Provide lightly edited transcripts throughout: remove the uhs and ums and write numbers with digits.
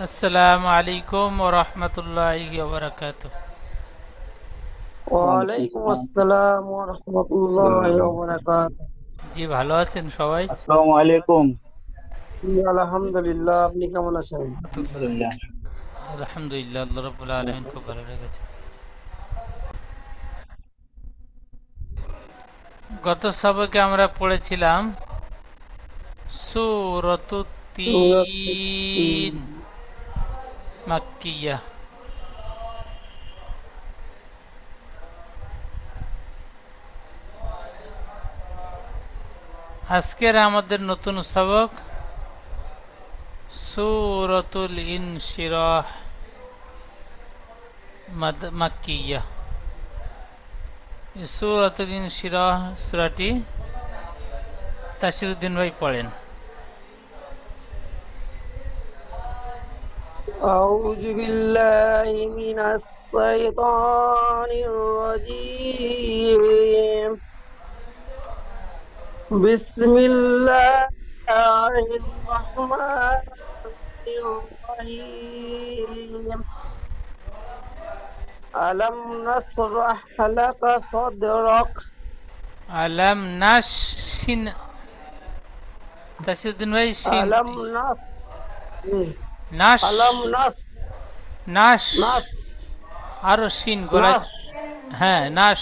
আসসালামু আলাইকুম ওয়া রাহমাতুল্লাহি ওয়া বারাকাতুহু। ওয়ালাইকুম ওয়ালাইকুম আসসালাম। আসসালাম ওয়া রাহমাতুল্লাহি ওয়া বারাকাতুহু। জি, ভালো আছেন সবাই? আসসালামু আলাইকুম। জি, আলহামদুলিল্লাহ, আপনি কেমন আছেন? আলহামদুলিল্লাহ। আলহামদুলিল্লাহ, আল্লাহ রাব্বুল আলামিন খুব ভালো রেখেছে। গত সবকে আমরা পড়েছিলাম সূরাতুত তিন মাক্কিয়া। আজকের আমাদের নতুন সবক সূরাতুল ইনশিরাহ মাক্কিয়া। এই সূরাতুল ইনশিরাহ সূরাটি তাসিরউদ্দিন ভাই পড়েন। আউযু বিল্লাহি মিনাশ শাইতানির রাজীম। বিসমিল্লাহির রহমানির রহিম। আলাম নাশরাহ লাকা সাদরাক। আলাম নাশ শিন, তাসিরউদ্দিন ভাই শিন আলাম নাস নাশ আলাম নাস নাশ নাস আরো শিন গলায়। নাস হ্যাঁ, নাশ।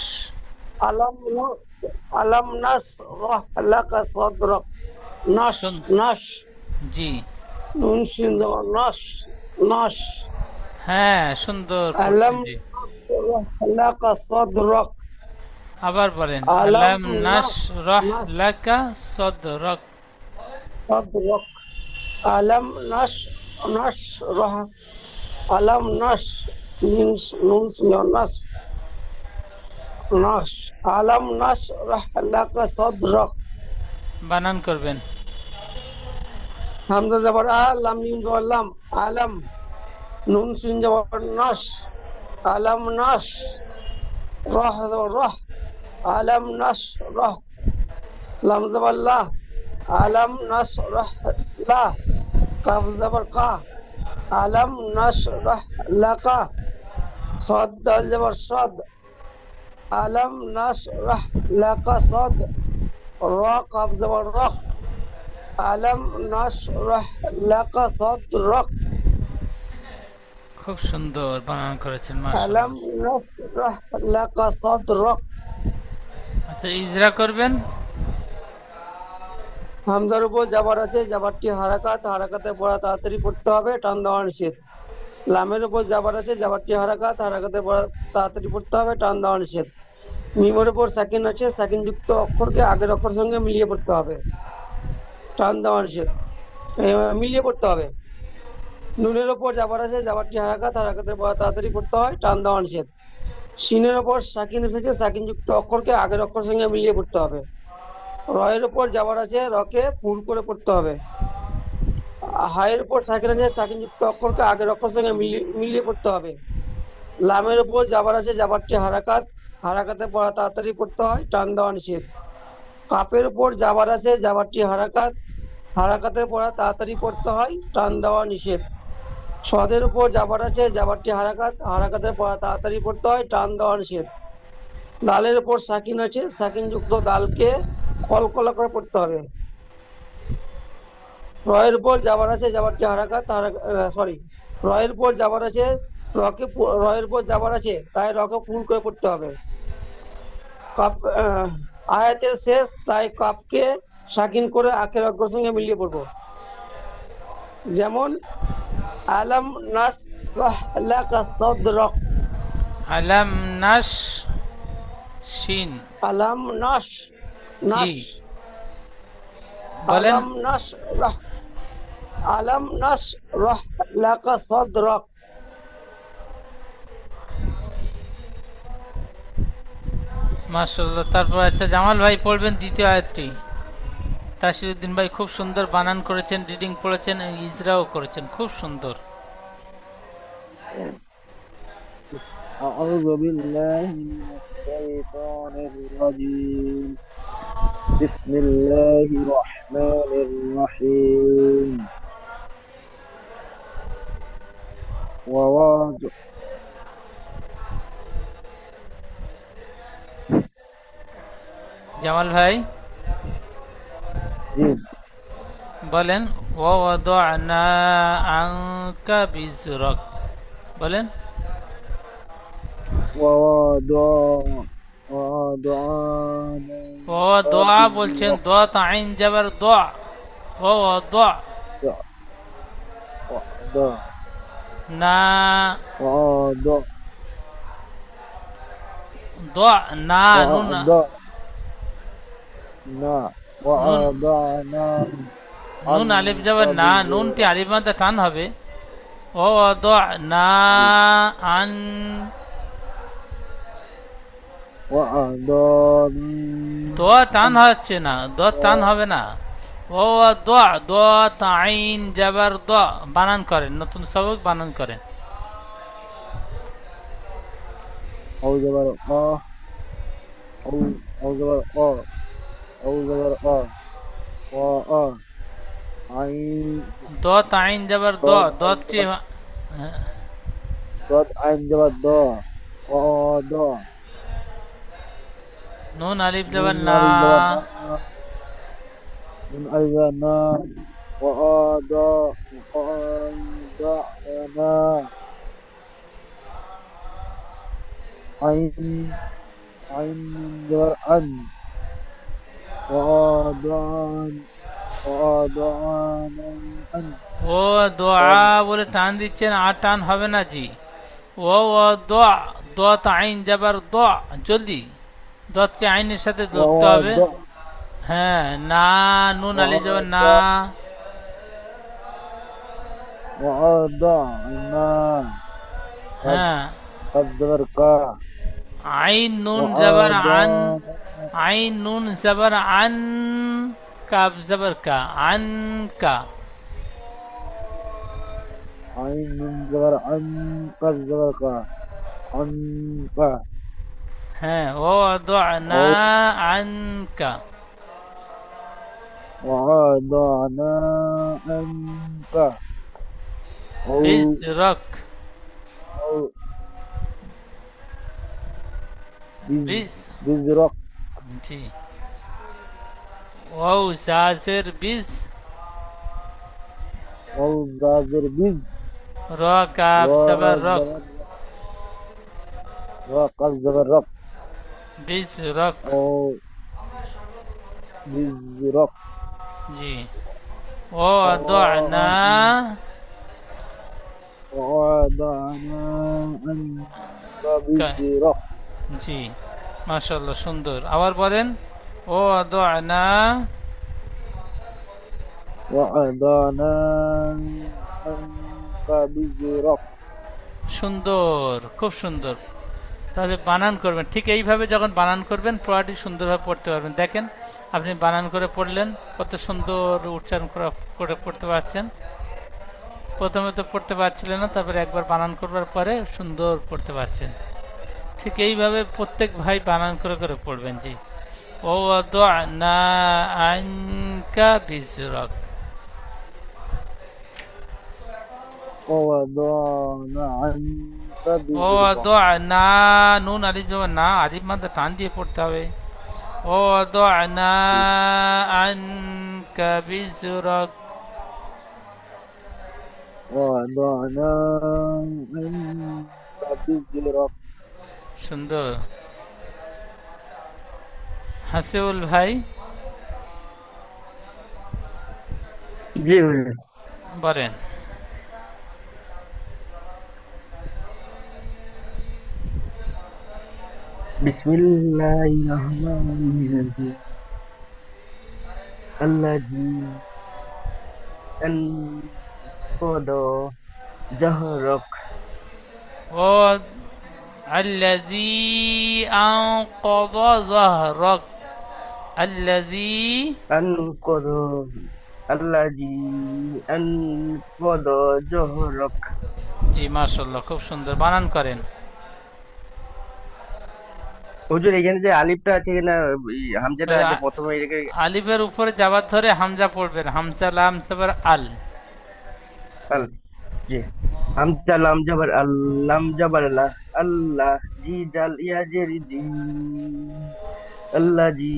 আলাম আলাম নাশরাহ লাকা সাদরাক। নাশ শুন, নাশ জি, নুন শিন দেওয়া, নাশ নাশ। হ্যাঁ, সুন্দর আলাম পড়ছেন জি। নাশরাহ লাকা সাদরাক। আবার বলেন, আলাম আলাম নাশ নাশ রহ নাশ লাকা সদরক। সাদরাক। আলাম নাশ নাশরাহ। আলাম নাশ মিনস নুন শিন দেওয়া, নাশ নাশ। আলাম নাশরাহ লাকা সাদরাক। বানান করবেন। হামজা জবর আ, লাম মিম জবর লাম। আলাম নুন শিন জবর নাশ। আলাম নাশ রাহ জবর রাহ। আলাম নাশ রাহ। লাম জবর লা। আলাম নাশ রাহ লা। কাফ জবর কা। আলাম নাশ রাহ লাকা। صاد দাল জবর সাদ। আলাম নাশ রাহ লাকা সাদ। রা কাফ জবর রক। আলাম নাশ রাহ লাকা সাদরাক। খুব সুন্দর বানান করেছেন, আলাম মাশাআল্লাহ। নাশরাহ লাকা সাদরাক। আচ্ছা, ইজরা করবেন। হামজার উপর জাবার আছে, জাবারটি হারাকাত, হারাকাতের পড়া তাড়াতাড়ি পড়তে হবে, টান দেওয়া নিষেধ। লামের উপর জাবার আছে, জাবারটি হারাকাত, হারাকাতের পড়া তাড়াতাড়ি পড়তে হবে, টান দেওয়া নিষেধ। মিমের উপর সাকিন আছে, সাকিন যুক্ত অক্ষরকে আগের অক্ষরের সঙ্গে মিলিয়ে পড়তে হবে, টান দেওয়া নিষেধ। মিলিয়ে পড়তে হবে। নুনের উপর জাবার আছে, জাবারটি হারাকাত, হারাকাতের পড়া তাড়াতাড়ি পড়তে হয়, টান দেওয়া নিষেধ। সিনের উপর সাকিন এসেছে, সাকিন যুক্ত অক্ষরকে আগের অক্ষরের সঙ্গে মিলিয়ে পড়তে হবে। রয়ের উপর জাবার আছে, রকে পুর করে পড়তে হবে। হায়ের উপর সাকিন আছে, সাকিন যুক্ত অক্ষরকে আগের অক্ষরের সঙ্গে মিলিয়ে পড়তে হবে। লামের উপর জাবার আছে, জাবারটি হারাকাত, হারাকাতে পড়া তাড়াতাড়ি পড়তে হয়, টান দেওয়া নিষেধ। কাপের উপর জাবার আছে, জাবারটি হারাকাত, হারাকাতের পড়া তাড়াতাড়ি পড়তে হয়, টান দেওয়া নিষেধ। সদের উপর জাবার আছে, জাবারটি হারাকাত, হারাকাতের পড়া তাড়াতাড়ি পড়তে হয়, টান দেওয়া নিষেধ। দালের উপর সাকিন আছে, সাকিন যুক্ত দালকে কলকলা করে পড়তে হবে। রয়ের উপর জাবার আছে, জাবারটি হারাকাত, সরি, রয়ের উপর জাবার আছে, রয়ের উপর জাবার আছে, তাই রকে পুর করে পড়তে হবে। কাপ আয়াতের শেষ, তাই কাপকে সাকিন করে আখের অক্ষরের সঙ্গে মিলিয়ে পড়বো। যেমন আলাম নাশরাহ লাকা সাদরাক। আলাম নাশ শিন, আলাম নাশ জি, নাশ বলেন। আলাম নাশরাহ আলাম নাশরাহ লাকা সাদরাক। মাশাআল্লাহ। তারপর আচ্ছা, জামাল ভাই পড়বেন দ্বিতীয় আয়াতটি। তাসিরউদ্দিন ভাই খুব সুন্দর বানান করেছেন, রিডিং পড়েছেন, ইজরাও করেছেন, খুব সুন্দর। أعوذ بالله من الشيطان الرجيم. بسم الله الرحمن الرحيم. وواض জামাল ভাই জি বলেন ওয়াদানা আনকা বিজরাক বলেন ووضع ووضعنا ও দোয়া বলছেন দোয়া তাইন যাবার দোয়া ও দোয়া وضع না وضع দোয়া না নুন وضعنا নুন ووضعنا নুন আলিফ যাবার না নুনটি আলিফ মাদ্দা টান হবে ও দোয়া না আন وأضعنا দোয়া টান হচ্ছে না দোয়া টান হবে না ও দোয়া দোয়া তাইন যাবার দোয়া বানান করেন নতুন সবক বানান করেন أو زبر أو أو زبر أو زبر عين দোয়া তাইন যাবার দোয়া দোয়াটি ضاد عين زبر ضاء وضاء নুন আলিফ যাবার না من أيضنا وأضاء وأضعنا عين عين زبر عن وأضعنا عن ও দোয়া বলে টান দিচ্ছেন আর টান হবে না জি ও দোয়া দোয়া তাইন যাবার দোয়া জলদি দোয়াটি আইনের সাথে ধরতে হবে হ্যাঁ না নুন আলিফ যাবার না وأضعنا হ্যাঁ قد زبر كا আইন নুন যাবার আন আইন নুন যাবার আন কাব যাবার কা আন কা عين زبر عن قد زبر كا عنك হ্যাঁ ও দোয়ানা আনকা ووضعنا عنك أو বিজরক أو বিজ بزرق জি ও জাজের বিজ أو زازر بز র কাব যাবার রক وقد زبر رق বিজরক أو بزرق জি ও দোয়ানা ووضعنا عنك بزرق জি মাশাআল্লাহ সুন্দর আবার বলেন ও দোয়ানা ووضعنا عنك بزرق সুন্দর খুব সুন্দর তাহলে বানান করবেন ঠিক এইভাবে যখন বানান করবেন পড়াটি সুন্দরভাবে পড়তে পারবেন দেখেন আপনি বানান করে পড়লেন কত সুন্দর উচ্চারণ করে পড়তে পারছেন প্রথমে তো পড়তে পারছিলেন না তারপরে একবার বানান করবার পরে সুন্দর পড়তে পারছেন ঠিক এইভাবে প্রত্যেক ভাই বানান করে করে পড়বেন জি ও না আনকা বিজরক ووضعنا عنك ও بزرق না নুন আলিফ যাবার না আলিফ মাদ্দা টান দিয়ে পড়তে হবে ও না আনকা বিজরক ووضعنا عنك بزرق সুন্দর হাসিউল ভাই जी বলেন بسم الله الرحمن الرحيم الذي أنقض ظهرك ও الذي أنقض ظهرك الذي أنقض الذي أنقض ظهرك জি মাশাআল্লাহ খুব সুন্দর বানান করেন হুজুর এখানে যে আলিফটা আছে কিনা হামজাটা ওই আছে প্রথমে এটাকে আলিফের উপরে যাবার ধরে হামজা পড়বেন হামজা লাম সাবার আল আল জি হামজা লাম জবর আল্লাম জবর লা, আল্লাহ। জি জাল ইয়া জেরি জি, আল্লাহ জি।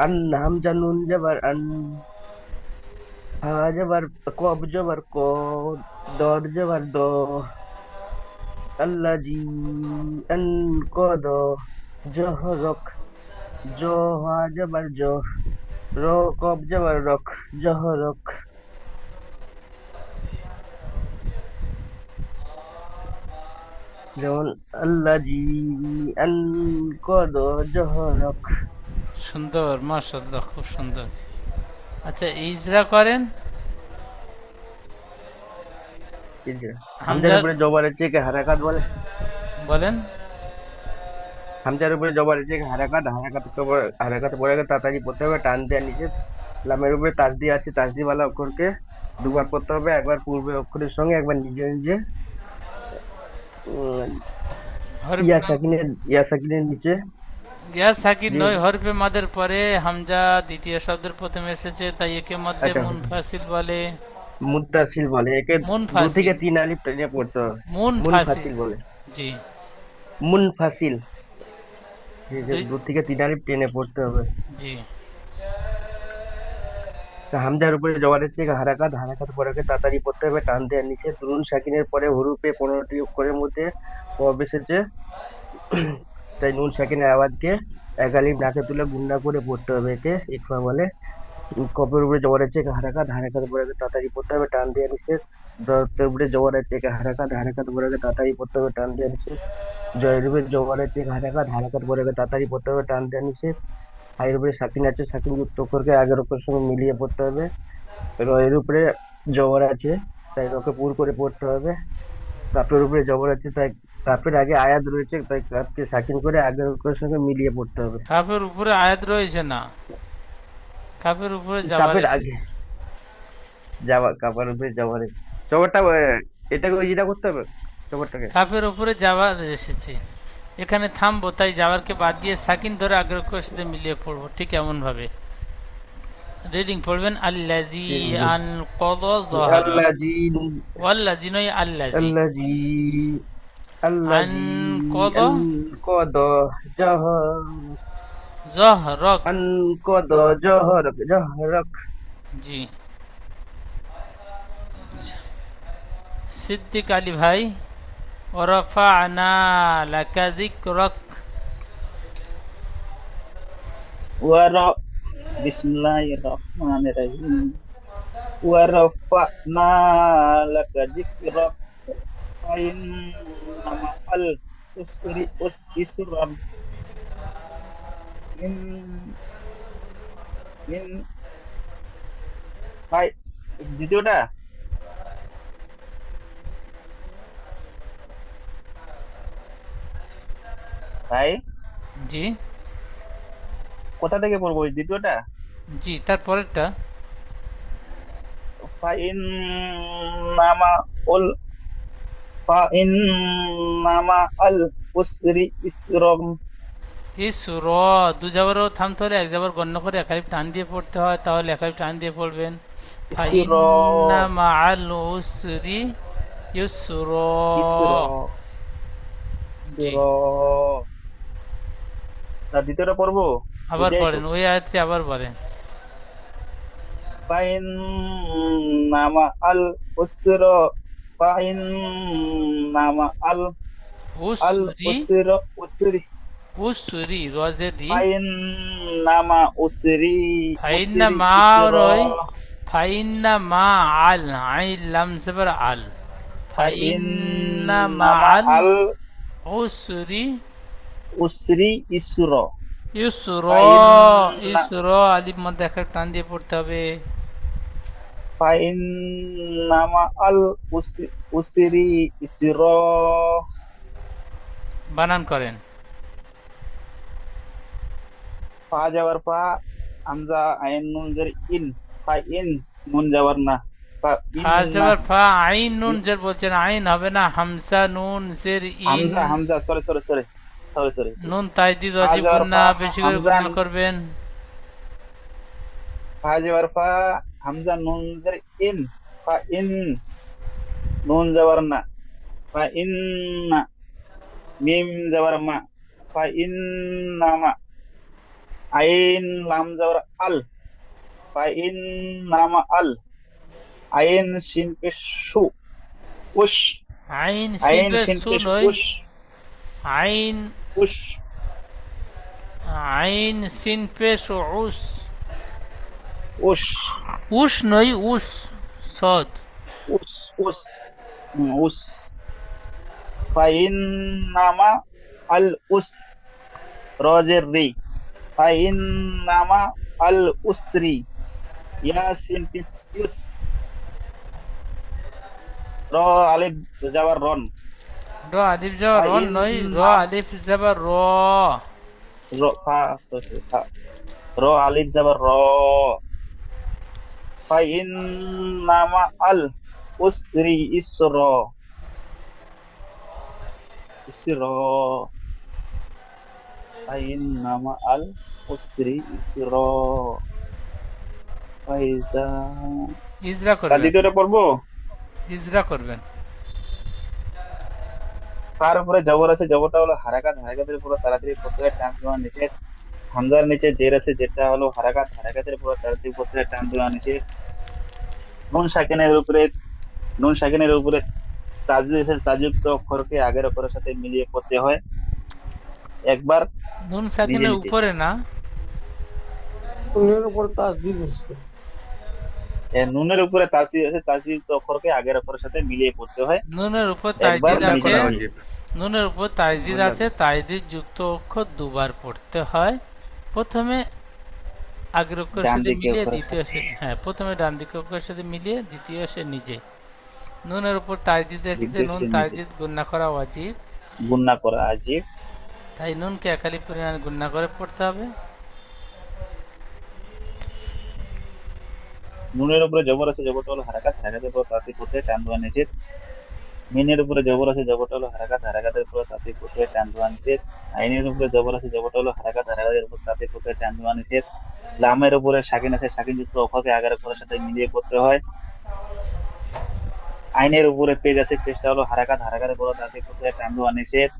আন হামজা নুন জবর আন, হা জবর কব জবর ক, দর জবর দ, আল্লাহ জি। আন কদ, জহ রক, জ হা জবর জ, র কব জবর রক, জহ রক। যেমন আল্লাহ জি, আন কদ, জহ রক। সুন্দর, মাশাআল্লাহ, খুব সুন্দর। আচ্ছা, ইজরা করেন। এই যে হামজার হামজার উপরে জবর আছে একে হারাকাত বলে। বলেন। হামজার উপরে জবর আছে একে হারাকাত, হারাকাত পরে গেলে তাড়াতাড়ি পড়তে হবে, টান দেওয়া নিষেধ। লামের উপরে তাসদি আছে, তাসদি ওয়ালা অক্ষরকে দুবার পড়তে হবে, একবার পূর্বে অক্ষরের সঙ্গে, একবার নিজে নিজে। উম, হরফ ইয়া সাকিনের নিচে। ইয়া সাকিন যে নয়, হরফে মাদের পরে হামজা দ্বিতীয় শব্দের প্রথমে এসেছে, তাই একে মধ্যে একটা মুনফাসিল বলে। মুত্তাসিল বলে একে। দু থেকে মুনফাসিল, তিন আলিফ টেনে পড়তে হবে। মুনফাসিল। মুনফাসিল বলে। জি। মুনফাসিল, এই যে দুই। দু থেকে তিন আলিফ টেনে পড়তে হবে। জি। তা হামজার উপরে জবরের থেকে হারাকাত, হারাকাত পরে তাড়াতাড়ি পড়তে হবে, টান দেওয়ার নিচে। নুন সাকিনের পরে হরুপে 15টি অক্ষরের মধ্যে কফ এসেছে, তাই নুন সাকিনের আওয়াজকে এক আলিফ নাকে তুলে গুন্না করে পড়তে হবে, একে ইকফা বলে। কফের উপরে জবরের থেকে হারাকাত, হারাকাত পরে তাড়াতাড়ি পড়তে হবে, টান দেওয়ার নিষেধ। দতের উপরে জবরের থেকে হারাকাত, হারাকাত পরে তাড়াতাড়ি পড়তে হবে, টান দেওয়ার নিষেধ। জয়ের উপরে জবরের থেকে হারাকাত, হারাকাত পরে তাড়াতাড়ি পড়তে হবে, টান দেওয়ার নিষেধ। হাইয়ের উপরে সাকিন আছে, সাকিন যুক্ত অক্ষরকে আগের অক্ষরের সঙ্গে মিলিয়ে পড়তে হবে। রয়ের উপরে জবর আছে, তাই রকে পুর করে পড়তে হবে। কাপের উপরে জবর আছে, তাই কাপের আগে আয়াত রয়েছে, তাই কাপকে সাকিন করে আগের অক্ষরের সঙ্গে মিলিয়ে পড়তে হবে। কাফের উপরে আয়াত রয়েছে না, কাফের উপরে যাবার কাপের আগে এসেছে। কাপের উপরে জবর আছে। জবরটা এটাকে ইটা করতে হবে, জবরটাকে। কাফের উপরে যাবার এসেছে। এখানে থামবো, তাই যাওয়ারকে বাদ দিয়ে সাকিন ধরে আগের অক্ষরের সাথে মিলিয়ে পড়বো, ঠিক এমন ভাবে রিডিং পড়বেন। আল্লাজি আন কদ জহর, আল্লাজি, ওয়াল্লাজি নয়, আল্লাজি। আল্লাজি, আন আল্লাজি। কদ আন কদ জহর, জহরক। আন কদ জহর, জহরক। জি। সিদ্দিক আলী ভাই, ওরফা'না লাকা যিকরাক। ওয়ারা বিসমিল্লাহিররহমানিররহিম। ওয়ারাফা'না লাকা যিকরাক ফাইন্না মা'আল উসরি ইসরান। মিন মিন ভাই, দ্বিতীয়টা ভাই জি। কোথা থেকে পড়বো ওই দ্বিতীয়টা? জি, তারপরেরটা। ফাইন্না মা'আল ফাইন্না মা'আল উসরি ইসরান। ইসর, দু জাবারও থামতে হলে এক জাবার গণ্য করে একালিপ টান দিয়ে পড়তে হয়, তাহলে একালিপ টান দিয়ে পড়বেন। ইসরা ফাইন্না মাআল উসরি ইউসরা। ইসরা জি। ইসরা। না, দ্বিতীয়টা পড়বো, আবার বুঝাই তো। পড়েন, ওই আয়াতটি আবার বলেন। ফাইন্না মা'আল উসরা ফাইন্না মা'আল আল উসরি, উসরা উসরি উসরি রজে দি। ফাইন্না মা উসরি ফাইন্না উসরি মা ইসরা। রয়, ফাইন্না মা আল, আইন লাম জবর আল। ফাইন্না ফাইন্না মা আল মা'আল উসরি উসরি ইসরা। ইউসর। ফাইন্না ইসর আলিফ মধ্যে একটা টান দিয়ে পড়তে হবে। ফাইন্না মা'আল উসরি ইসরা। বানান করেন। ফা যাবার ফা, হামজা আইন নুন জের ইন, ফা ইন, নুন যাবার না, ফা ফা ইন্না। জবর ফা, আইন নুন জের বলছেন, আইন হবে না, হামসা নুন জের in. Hamza Hamza sorry sorry sorry sorry sorry sorry. নুন তাজদিদ ফা ওয়াজিব যাবার গুন্না, ফা, বেশি করে হামজা গুন্না করবেন। ফা যাবার ফা, হামজা নুন জের ইন, ফা ইন। নুন যাবার না, ফা ইন্না। মিম যাবার মা, ফা ইন্নামা। আইন লাম যাবার আল, ফা ইন্নামা আল। আইন সিন পেশ সু, উস। আইন আইন সিনপে সিন সু পেশ নয়, উস, আইন, উস। আইন সিনপে উস, উস, উস নয় উস, সদ। উস, উস। উস। ফা ইন্নামা আল উস, রজের রি। ফা ইন্নামা আল উসরি। ইয়াসিন পেশ ইউস। র আলিফ যাবার রন। র আলিফ যাবার ফা রন নয়, র ইন্নাম আলিফ যাবার র। র ফা ফা। র আলিফ যাবার র। ফা ইন্নামা আল উসরি ইসর। ইসর। ফা ইন্নামা আল উসরি ইসর। ফাইজা। ইজরা তার করবেন, দ্বিতীয়টা পড়বো। ইজরা করবেন। তার উপরে জবর আছে, জবরটা হলো হারাকাত, হারাকাতের উপরে তাড়াতাড়ি পড়তে হয়, টান দেওয়া নিষেধ। হামজার নিচে জের আছে, যেটা হলো হারাকাত, হারাকাতের উপরে তাড়াতাড়ি পড়তে হয়, টান দেওয়া নিষেধ। নুন সাকিনের উপরে, নুন সাকিনের উপরে তাজদিদ আছে, তাজযুক্ত অক্ষরকে আগের অক্ষরের সাথে মিলিয়ে পড়তে হয় একবার, নুন নিজে সাকিনের নিজে। উপরে না, নুনের উপর তাসদিদ এসেছে। নুনের উপরে তাজদিদ আছে, তাজযুক্ত অক্ষরকে আগের অক্ষরের সাথে মিলিয়ে পড়তে হয় নুনের উপর একবার, তাজদিদ বন্যা নিজে আছে, করা নিজে। হয়েছে। নুনের উপর তাজদিদ বন্যা আছে, তাজদিদ যুক্ত অক্ষর দুবার পড়তে হয়। প্রথমে আগের অক্ষরের ডান সাথে দিকে মিলিয়ে অক্ষরের দ্বিতীয় সাথে। হ্যাঁ, প্রথমে ডান দিকে অক্ষরের সাথে মিলিয়ে দ্বিতীয় সে নিজে। নুনের উপর তাজদিদ এসেছে, নুন নির্দেশে নিজে তাজদিদ গুণনা করা ওয়াজিব। গুণনা করা আজিব। তাই নুনকে একালি পরিমাণ গুণনা করে পড়তে হবে। নুনের উপরে জবর আছে, জবরটা হলো হারাকাত, হারাকাতের উপর তাসদিদ করতে হয়, টান দেওয়া নিষেধ। মিনের উপরে জবর আছে, জবরটা হলো হারাকাত, হারাকাতের উপর তাসদিদ করতে হয়, টান দেওয়া নিষেধ। আইনের উপরে জবর আছে, জবরটা হলো হারাকাত, হারাকাতের উপর তাসদিদ করতে হয়, টান দেওয়া নিষেধ। লামের উপরে সাকিন আছে, সাকিন যুক্ত অক্ষরকে আগের অক্ষরের সাথে মিলিয়ে পড়তে হয়। আইনের উপরে পেজ আছে, পেজটা হলো হারাকাত, হারাকাতের উপর তাসদিদ করতে হয়, টান দেওয়া নিষেধ।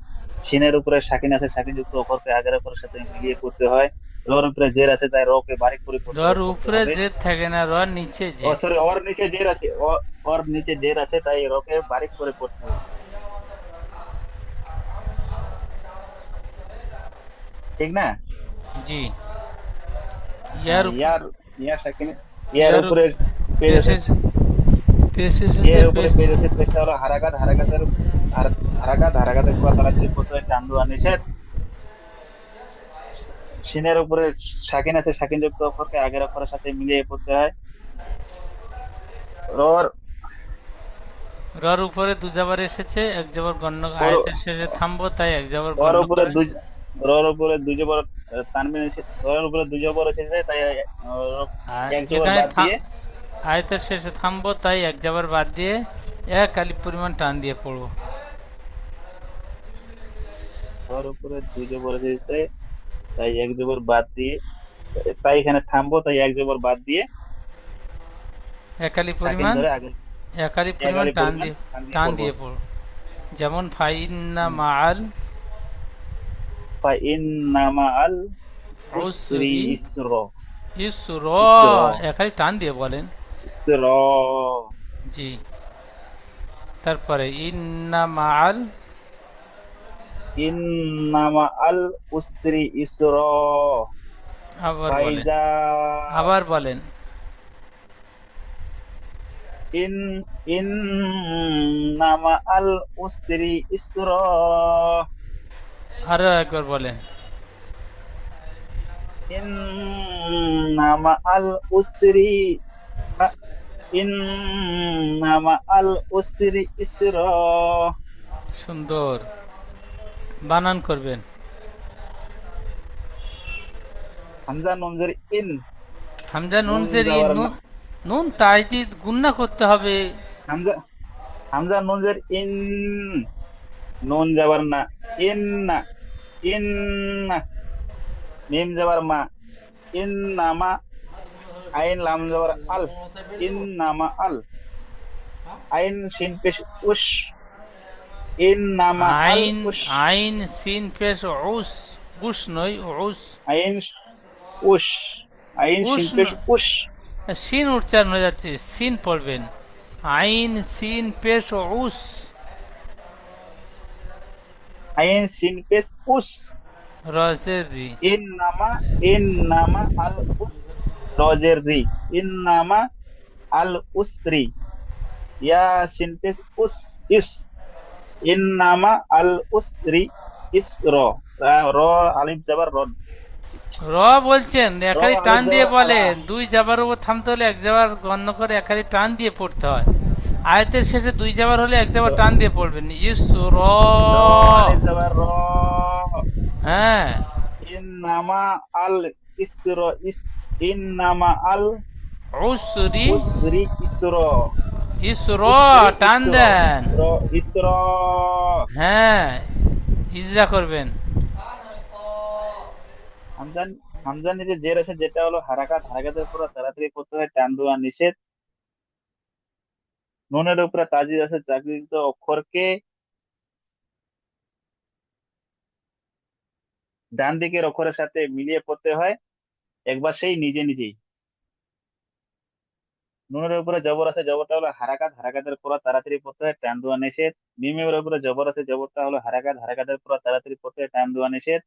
সিনের উপরে সাকিন আছে, সাকিন যুক্ত অক্ষরকে আগের অক্ষরের সাথে মিলিয়ে পড়তে হয়। রর উপরে জের আছে, তাই রকে বারিক করে রর পড়তে উপরে হবে। জেদ থাকে না, রর নিচে ও জেদ। সরি, ওর নিচে জের আছে, ওর নিচে জের আছে, তাই রকে বারিক করে পড়তে হবে, ঠিক না? জি। ইয়ার উপর, ইয়ার, ইয়ার সাকিন, ইয়ার ইয়ার উপরে পেজ আছে, পেশের, পেশ এসেছে, ইয়ার উপরে পেশ। পেজ আছে, পেজটা হলো হারাকাত, হারাকাতের হারাকাত, হারাকাতের পুরো তাড়াতাড়ি পড়তে হয়, টান দেওয়া নিষেধ। সিনের উপরে সাকিন আছে, সাকিন যুক্ত অক্ষরকে আগের অক্ষরের সাথে মিলিয়ে পড়তে হয়। রর, রর উপরে দু জবর এসেছে, এক জবর গণ্য, ওর আয়াতের শেষে থামবো তাই এক জবর ওর গণ্য উপরে করেন। দুই, রর উপরে দুই জবর তানবিন রর উপরে দুই জবর এসেছে, তাই আর এক জবর এখানে বাদ দিয়ে। আয়াতের শেষে থামবো তাই এক জবর বাদ দিয়ে এক আলিফ পরিমাণ টান দিয়ে পড়বো। রর উপরে দুই জবর এসেছে, তাই এক জবর বাদ দিয়ে, তাই এখানে থামবো, তাই এক জবর বাদ দিয়ে এক আলিফ সাকিন পরিমাণ, ধরে আগে এক আলিফ এক পরিমাণ আলিফ টান পরিমাণ দিয়ে, টান দিয়ে টান পড়বো। দিয়ে পড়বো। যেমন ফাইন্না মাআল ফাইন্নামা আল উসরি উসরি ইসর। ইসর, ইসর, এক আলিফ টান দিয়ে বলেন। ইসর। জি। তারপরে ইন্না মাআল, ইন্নামা আল উসরি ইসর। আবার বলেন, ফাইজা। আবার বলেন। ইন ইন্নামা আল উসরি ইসর। আরো একবার বলেন। ইন্নামা আল উসরি, ইন্নামা আল উসরি ইসর। সুন্দর বানান করবেন। হামজা নুন জের ইন, হামজা নুন নুন জের ইন, যাবার না। নুন, নুন তাজদিদ গুণনা করতে হবে। হামজা, হামজা নুন জের ইন, নুন যাবার না, ইন না, ইন না। মিম যাবার মা, ইন নামা। আইন লাম যাবার আল, ইন নামা আল। আইন সিন পেশ উস, ইন নামা আল আইন, উস, আইন সিন পেশ উস, উস নয় উস, আইন উস, আইন উস সিন পেশ ন- উস, সিন উচ্চারণ হয়ে যাচ্ছে, সিন পড়বেন। আইন সিন পেশ উস, আইন সিন পেশ উস, রজের রি। ইন নামা, ইন নামা আল উস, রজের রি, ইন নামা আল উসরি, ইয়া সিন পেশ উস, ইস, ইন নামা আল উসরি, ইসর, র আলিফ জাবার রদ, র বলছেন র একারি টান আলিফ দিয়ে জাবার আলা, বলেন, দুই জাবার উপর থামতে হলে এক জাবার গণ্য করে একারি টান দিয়ে পড়তে হয়। আয়াতের শেষে দুই জাবার হলে এক জাবার টান দিয়ে পড়বেন, ইস র। র আলিফ জাবার র, হ্যাঁ, ইন নামা আল ইসর, ইস, ইন নামা আল উসরি, উসরি ইসর, ইস র উসরি টান ইসর, দেন। র ইসর, হ্যাঁ, ইজরা করবেন। হামজান, হামজার নিচে জের আছে যেটা হলো হারাকাত, হারাকাতের পুরো তাড়াতাড়ি পড়তে হয়, টান দেওয়া নিষেধ। নুনের উপরে তাজিদ আছে, তাজিদ অক্ষরকে ডান দিকের অক্ষরের সাথে মিলিয়ে পড়তে হয় একবার সেই নিজে নিজেই। নুনের উপরে জবর আছে, জবরটা হলো হারাকাত, হারাকাতের পুরো তাড়াতাড়ি পড়তে হয়, টান দেওয়া নিষেধ। মিমের উপরে জবর আছে, জবরটা হলো হারাকাত, হারাকাতের পুরো তাড়াতাড়ি পড়তে হয়, টান দেওয়া নিষেধ।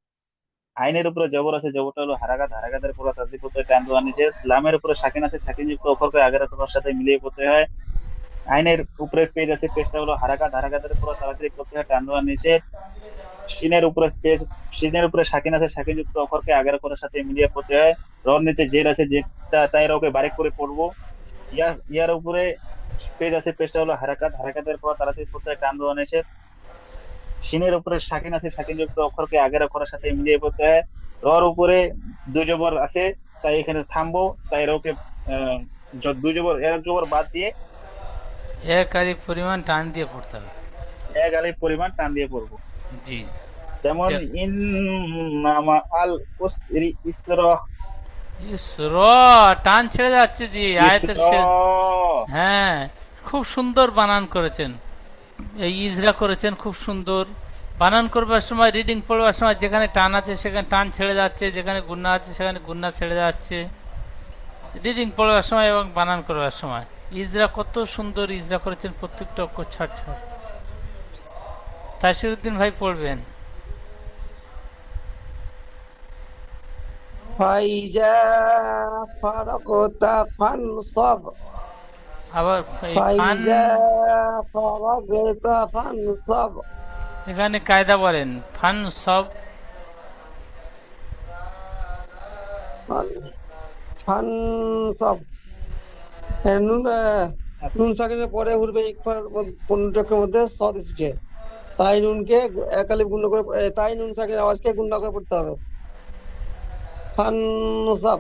আইনের উপরে জবর আছে, জবরটা হলো হারাকাত, হারাকাতের পুরো তাড়াতাড়ি পড়তে হয়, টান দেওয়া নিষেধ। লামের উপরে সাকিন আছে, সাকিন যুক্ত অক্ষরকে আগের অক্ষরের সাথে মিলিয়ে পড়তে হয়। আইনের উপরে পেজ আছে, পেজটা হলো হারাকাত, হারাকাতের পুরো তাড়াতাড়ি পড়তে হয়, টান দেওয়া নিষেধ। সিনের উপরে পেজ, সিনের উপরে সাকিন আছে, সাকিন যুক্ত অক্ষরকে আগের অক্ষরের সাথে মিলিয়ে পড়তে হয়। রর নিচে জের আছে, জেরটা তাই রকে বারিক করে পড়বো। ইয়ার উপরে পেজ আছে, পেজটা হলো হারাকাত, হারাকাতের পর তাড়াতাড়ি পড়তে হয়, টান দেওয়া নিষেধ। সিনের উপরে সাকিন আছে, সাকিন যুক্ত অক্ষরকে আগের অক্ষরের সাথে মিলিয়ে পড়তে হয়। রর উপরে দুই জবর আছে, তাই এখানে থামবো, তাই রকে আহ, দুই জবর, এক জবর বাদ দিয়ে একারি পরিমাণ টান দিয়ে পড়তে হবে। এক আলিফ পরিমাণ টান দিয়ে পড়বো। জি, যেমন তে- ইন্নামা আল উসরি ইসরা, ইস র টান ছেড়ে যাচ্ছে জি, আয়াতের ইসরা, শেষ। হ্যাঁ, খুব সুন্দর বানান করেছেন, এই ইজরা করেছেন খুব সুন্দর। বানান করবার সময়, রিডিং পড়বার সময় যেখানে টান আছে সেখানে টান ছেড়ে যাচ্ছে, যেখানে গুন্না আছে সেখানে গুন্না ছেড়ে যাচ্ছে, রিডিং পড়বার সময় এবং বানান করবার সময়। ইজরা কত সুন্দর ইজরা করেছেন, প্রত্যেকটা অক্ষর ছাড় ছাড়। তাসিরউদ্দিন ভাই পড়বেন। ফাইজা ফারাকতা ফানসাব, আবার এই ফান, ফাইজা ফারাগতা ফানসাব, এখানে কায়দা বলেন, ফান সব, ফানসাব। নুন নুন সাকিনের পরে হুরবে ইকফার 15 মধ্যে সদ এসেছে, তাই নুনকে একালিপ গুণ করে তাই নুন সাকিনের আওয়াজকে গুণ করে পড়তে হবে। ফানসাব,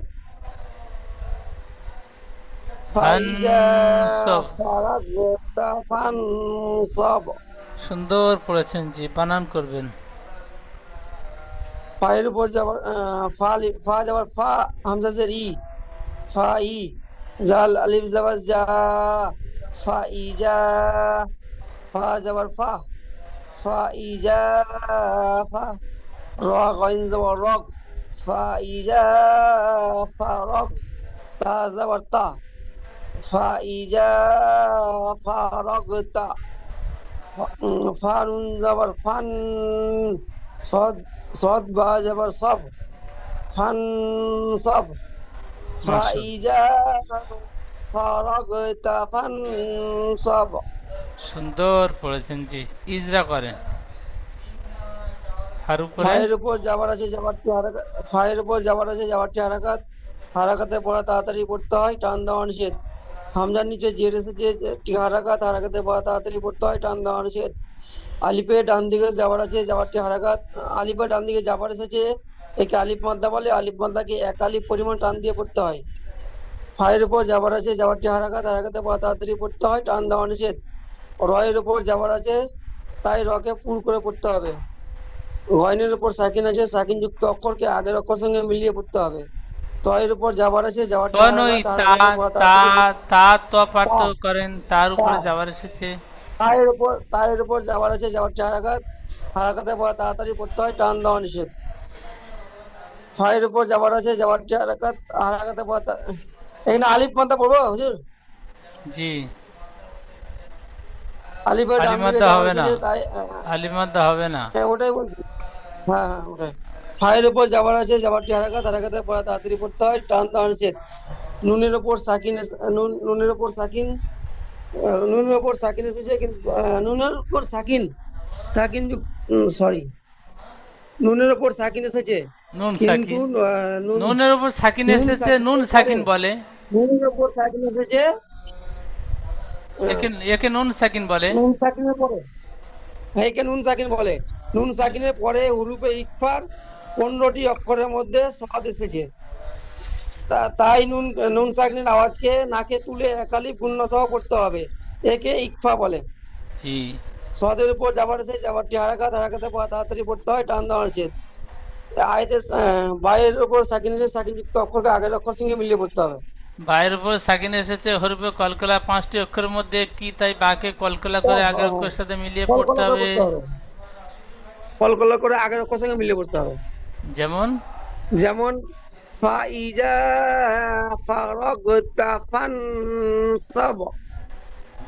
ফান ফাইজা সব। ফারাগতা ফানসাব। সুন্দর পড়েছেন জি, বানান করবেন। ফায়ের উপর যাবার ফা যাবার ফা, হামজা জের ই, ফা ই, জাল আলিফ যাবার যা, ফা ই যা, ফা যাবার ফা, ফা ই যা, ফা, র গইন যাবার রগ, ফা ই যা, ফা রগ, তা যাবার তা, ফা ই যা, ফা রগ তা, ফা নুন যাবার ফান, সদ, সদ বা যাবার সব, ফান সব, মাশাআল্লাহ, ফাইজা ফারাগতা ফানসাব। সুন্দর পড়েছেন জি, ইজরা করেন। আর উপরে ফায়ের উপর যাবার আছে, যাবারটি হারাকাত, ফায়ের উপর যাবার আছে, যাবারটি হারাকাত, হারাকাতে পড়া তাড়াতাড়ি পড়তে হয়, টান দেওয়া নিষেধ। হামজার নিচে জের এসেছে, যেটি হারাকাত, হারাকাতে পড়া তাড়াতাড়ি পড়তে হয়, টান দেওয়া নিষেধ। আলিফে ডান দিকে যাবার আছে, যাবারটি হারাকাত, আলিফে ডান দিকে যাবার এসেছে, একে আলিফ মাদ্দা বলে, আলিফ মাদ্দাকে এক আলিফ পরিমাণ টান দিয়ে পড়তে হয়। ফায়ের উপর যাবার আছে, যাবারটি হারাকাত, হারাকাতে পড়া তাড়াতাড়ি পড়তে হয়, টান দেওয়া নিষেধ। রয়ের উপর যাবার আছে, তাই রকে পুর করে পড়তে হবে। গয়নের উপর সাকিন আছে, সাকিন যুক্ত অক্ষরকে আগের অক্ষর সঙ্গে মিলিয়ে পড়তে হবে। তয়ের উপর যাবার আছে, যাবারটি তো নই, হারাকাত, তা হারাকাতের পর তা তাড়াতাড়ি তা তো পার্থ তা করেন, তার তা উপরে যাবার এসেছে। তায়ের উপর যাবার আছে, যাবারটি হারাকাত, হারাকাতের পর তাড়াতাড়ি পড়তে হয়, টান দেওয়া নিষেধ। ছয়ের উপর যাবার আছে, যাবারটি হারাকাত, হারাকাতের পর এখানে আলিফ মাদ্দা পড়বো হুজুর? জি, আলিফের ডান দিকে আলিমাদ্দা যাবার হবে না, এসেছে তাই আলিমাদ্দা হবে না। হ্যাঁ ওটাই বলছি। হ্যাঁ হ্যাঁ ওটাই। ছয়ের উপর যাবার আছে, যাবারটি হারাকাত, হারাকাতের পর তাড়াতাড়ি পড়তে হয়, টান দেওয়া নিষেধ। নুনের উপর সাকিন নুনের উপর সাকিন, নুনের উপর সাকিন এসেছে কিন্তু নুনের উপর সাকিন, সাকিন সরি, নুনের উপর সাকিন এসেছে নুন কিন্তু সাকিন, নুন নুনের উপর সাকিন নুন এসেছে, নুন সাকিনের পরে, সাকিন বলে। নুনের উপর সাকিন এসেছে একে একে নুন সাকিন বলে। নুন সাকিনের পরে, হ্যাঁ একে নুন সাকিন বলে। নুন সাকিনের পরে হুরুফে ইকফার 15টি অক্ষরের মধ্যে সদ এসেছে। তাই নুন নুন সাকিনের আওয়াজকে নাকে তুলে একালি পূর্ণ সহ করতে হবে, একে ইকফা বলে। জি, সদের উপর যাবার আছে, যাবারটি হারাকাত, হারাকাতের পর তাড়াতাড়ি পড়তে হয়, টান দেওয়া নিষেধ। আয়তে বাইরের উপর সাকিন এসে সাকিন যুক্ত অক্ষরকে আগের অক্ষর সঙ্গে মিলিয়ে পড়তে হবে। বায়ের উপর সাকিন এসেছে, হরফে কলকলা 5টি অক্ষরের মধ্যে একটি, তাই বাকে কলকলা করে আগের অক্ষরের সাথে মিলিয়ে পড়তে কলকলা করে হবে। পড়তে হবে, কলকলা করে আগের অক্ষর সঙ্গে মিলিয়ে পড়তে হবে। যেমন যেমন ফাইজা ফারাগতা ফানসাব,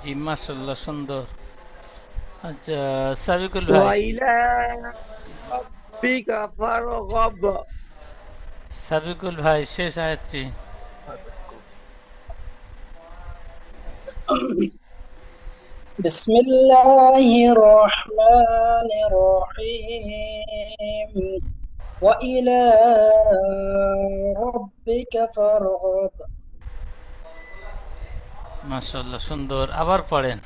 জি, মাশাআল্লাহ, সুন্দর। আচ্ছা, সাবিকুল ভাই, ওয়াইলা রাব্বিকা ফারগাব। সাবিকুল ভাই শেষ আয়াতটি। بسم الله الرحمن الرحيم وإلى ربك فارغب মাশাআল্লাহ, সুন্দর। আবার পড়েন।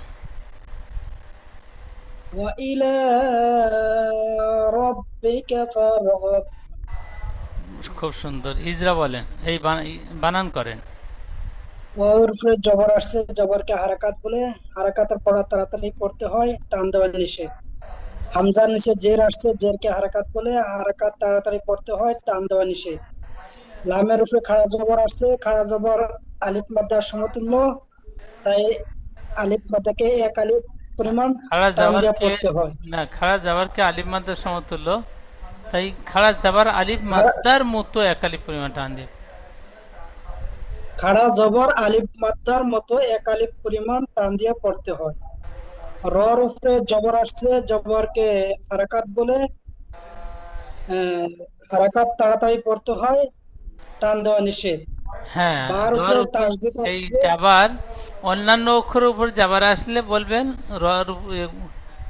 وإلى ربك فارغب খুব সুন্দর। ইজরা বলেন, এই বানান করেন। ওর উপরে জবর আসছে, জবরকে হারাকাত বলে, হারাকাতের পড়া তাড়াতাড়ি পড়তে হয়, টান দেওয়া নিষেধ। হামজার নিচে জের আসছে, জেরকে হারাকাত বলে, হারাকাত তাড়াতাড়ি পড়তে হয়, টান দেওয়া নিষেধ। লামের উপরে খাড়া জবর আসছে, খাড়া জবর আলিফ মাদ্দার সমতুল্য, তাই আলিফ মাদ্দাকে এক আলিফ পরিমাণ খাড়া টান দিয়ে জাবারকে, পড়তে হয়। না, খাড়া জাবারকে আলিফ মাদ্দার সমতুল্য, তাই খাড়া জাবার আলিফ খা- মাদ্দার মতো এক আলিফ পরিমাণ টান দিয়ে। খাড়া জবর আলিফ মাদ্দার মতো এক আলিফ পরিমাণ টান দিয়ে পড়তে হয়। রর উপরে জবর আসছে, জবরকে হারাকাত বলে, হারাকাত তাড়াতাড়ি পড়তে হয়, টান দেওয়া নিষেধ। হ্যাঁ, বার রর উপরে উপর তাসদিদ এই আসছে, জাবার অন্যান্য অক্ষরের উপর জাবার আসলে বলবেন রর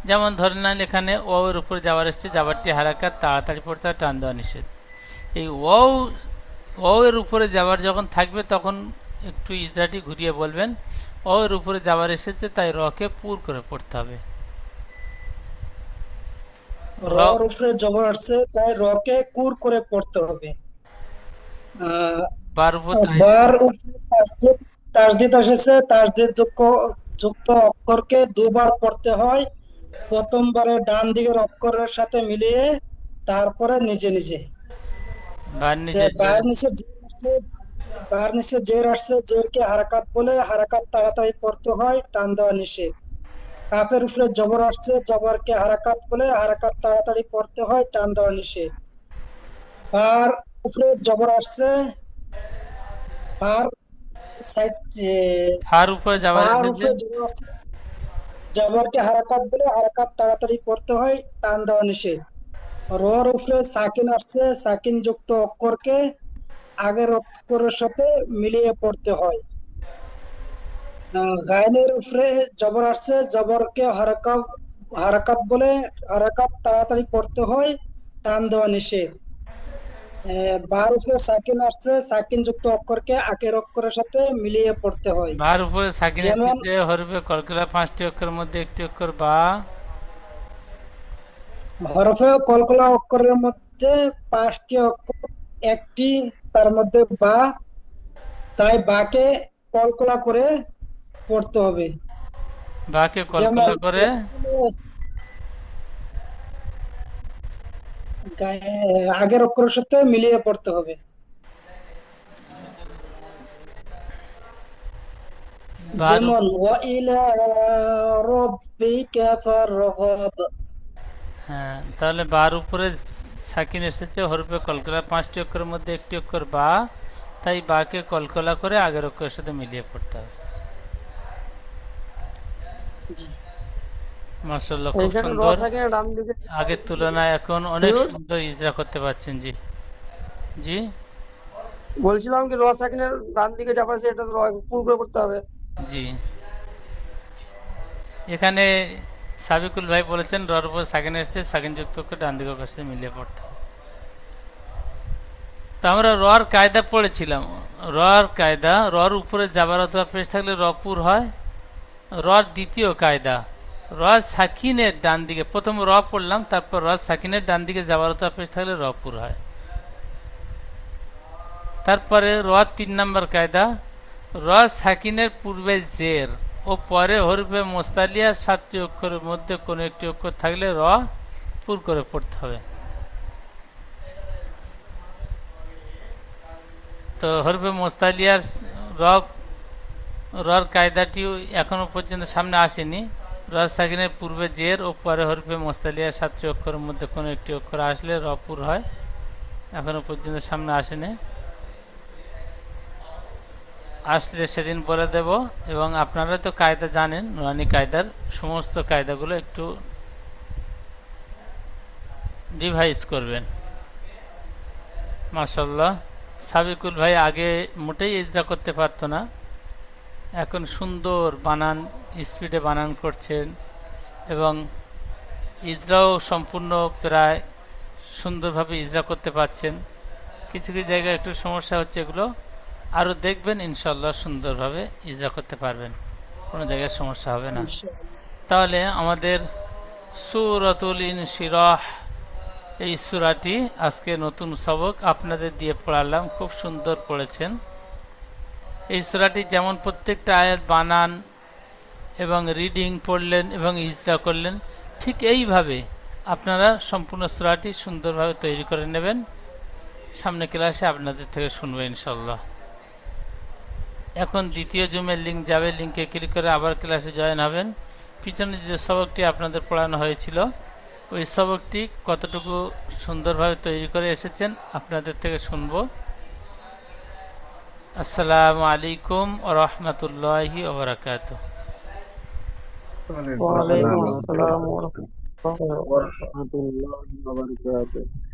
যেমন ধরে নেন এখানে ও এর উপর যাবার এসছে, জাবারটি হারাকাত, তাড়াতাড়ি পড়তে হয়, টান দেওয়া নিষেধ। এই ও ও এর উপরে যাবার যখন থাকবে তখন একটু ইজরাটি ঘুরিয়ে বলবেন ও এর উপরে যাবার এসেছে, তাই রকে পুর করে পড়তে হবে। র রর উপরে জবর আসছে, তাই রকে কুর করে পড়তে হবে। আহ বার উপর বার উপরে তাসদিদ তাসদিদ এসেছে, তাসদিদ যুক্ত অক্ষরকে দুবার পড়তে হয়। প্রথমবারে ডান দিকের অক্ষরের সাথে মিলিয়ে, তারপরে নিজে নিজে। বার নিচে বার নিচে জের আসছে, বার নিচে জের আসছে, জেরকে হারাকাত বলে, হারাকাত তাড়াতাড়ি পড়তে হয়, টান দেওয়া নিষেধ। কাফের উপরে জবর আসছে, জবরকে হারাকাত বলে, হারাকাত তাড়াতাড়ি পড়তে হয়, টান দেওয়া নিষেধ। বার উপরে জবর আসছে, বার সাইড ফার উপরে যাবার বার এসেছে। উপরে জবর আসছে, জবরকে হারাকাত বলে, হারাকাত তাড়াতাড়ি পড়তে হয়, টান দেওয়া নিষেধ। রর উপরে সাকিন আসছে, সাকিন যুক্ত অক্ষরকে আগের অক্ষরের সাথে মিলিয়ে পড়তে হয়। গায়নের উপরে জবর আসছে, জবরকে হারাকাত বলে, হারাকাত তাড়াতাড়ি পড়তে হয়, টান দেওয়া নিষেধ। বার উপরে সাকিন আসছে, সাকিন যুক্ত অক্ষরকে আগের অক্ষরের সাথে মিলিয়ে পড়তে হয়। বার উপরে সাকিন যেমন এসেছে, হরফে কলকলা 5টি অক্ষরের মধ্যে একটি অক্ষর বা। হরফে কলকলা অক্ষরের মধ্যে 5টি অক্ষর, একটি তার মধ্যে বা, তাই বাকে কলকলা করে পড়তে হবে। বাকে যেমন কলকলা করে আগের অক্ষরের সাথে মিলিয়ে পড়তে হবে। বার যেমন ওয়া ইলা রাব্বিকা ফারগাব। হ্যাঁ, তাহলে বার উপরে সাকিন এসেছে, হরফে কলকলা, 5টি অক্ষরের মধ্যে একটি অক্ষর বা, তাই বাকে কলকলা করে আগের অক্ষরের সাথে মিলিয়ে পড়তে হবে। জি। মাশাআল্লাহ, খুব এখানে র সুন্দর। সাকিনের ডান দিকে আগের তুলনায় এখন অনেক হুজুর, সুন্দর ইজরা করতে পারছেন। জি জি বলছিলাম কি র সাকিনের ডান দিকে যাবার আছে এটা তো র পুরো করে পড়তে হবে। জি। এখানে সাবিকুল ভাই বলেছেন রর উপর সাকিন এসেছে, সাকিন যুক্ত অক্ষর ডান দিকে অক্ষরের সাথে মিলিয়ে পড়তে হবে। তো আমরা রর কায়দা পড়েছিলাম। রর কায়দা, রর উপরে যাবার অথবা পেশ থাকলে রপুর হয়। রর দ্বিতীয় কায়দা, র সাকিনের ডান দিকে, প্রথম র পড়লাম, তারপর র সাকিনের ডান দিকে যাবার অথবা পেশ থাকলে রপুর হয়। তারপরে র 3 নম্বর কায়দা, র সাকিনের পূর্বে জের ও পরে হরফে মোস্তালিয়া 7টি অক্ষরের মধ্যে কোনো একটি অক্ষর থাকলে র পুর করে পড়তে হবে। তো হরফে মোস্তালিয়ার র রর কায়দাটিও এখনো পর্যন্ত সামনে আসেনি। র সাকিনের পূর্বে জের ও পরে হরফে মোস্তালিয়া 7টি অক্ষরের মধ্যে কোনো একটি অক্ষর আসলে র পুর হয়, এখনো পর্যন্ত সামনে আসেনি। আসলে সেদিন বলে দেব। এবং আপনারা তো কায়দা জানেন, নুরানি কায়দার সমস্ত কায়দাগুলো একটু রিভাইজ করবেন। মাশাআল্লাহ, সাবিকুল ভাই আগে মোটেই ইজরা করতে পারতো না, এখন সুন্দর বানান, স্পিডে বানান করছেন এবং ইজরাও সম্পূর্ণ প্রায় সুন্দরভাবে ইজরা করতে পারছেন। কিছু কিছু জায়গায় একটু সমস্যা হচ্ছে, এগুলো আরও দেখবেন, ইনশাল্লাহ সুন্দরভাবে ইজরা করতে পারবেন, কোনো জায়গায় সমস্যা হবে না। ইনশাআল্লাহ। তাহলে আমাদের সূরাতুল ইনশিরাহ, এই সূরাটি আজকে নতুন সবক আপনাদের দিয়ে পড়ালাম, খুব সুন্দর পড়েছেন। এই সূরাটি যেমন প্রত্যেকটা আয়াত বানান এবং রিডিং পড়লেন এবং ইজরা করলেন, ঠিক এইভাবে আপনারা সম্পূর্ণ সূরাটি সুন্দরভাবে তৈরি করে নেবেন। সামনে ক্লাসে আপনাদের থেকে শুনবো ইনশাল্লাহ। এখন দ্বিতীয় জুমের লিঙ্ক যাবে, লিঙ্কে ক্লিক করে আবার ক্লাসে জয়েন হবেন। পিছনে যে সবকটি আপনাদের পড়ানো হয়েছিল, ওই সবকটি কতটুকু সুন্দরভাবে তৈরি করে এসেছেন আপনাদের থেকে শুনবো। আসসালামু আলাইকুম ওয়া রাহমাতুল্লাহি ওয়া বারাকাতুহু। ওয়ালাইকুম আসসালাম ওয়া রাহমাতুল্লাহি ওয়া বারাকাতুহু। ওয়া রাহমাতুল্লাহি ওয়া বারাকাতুহু।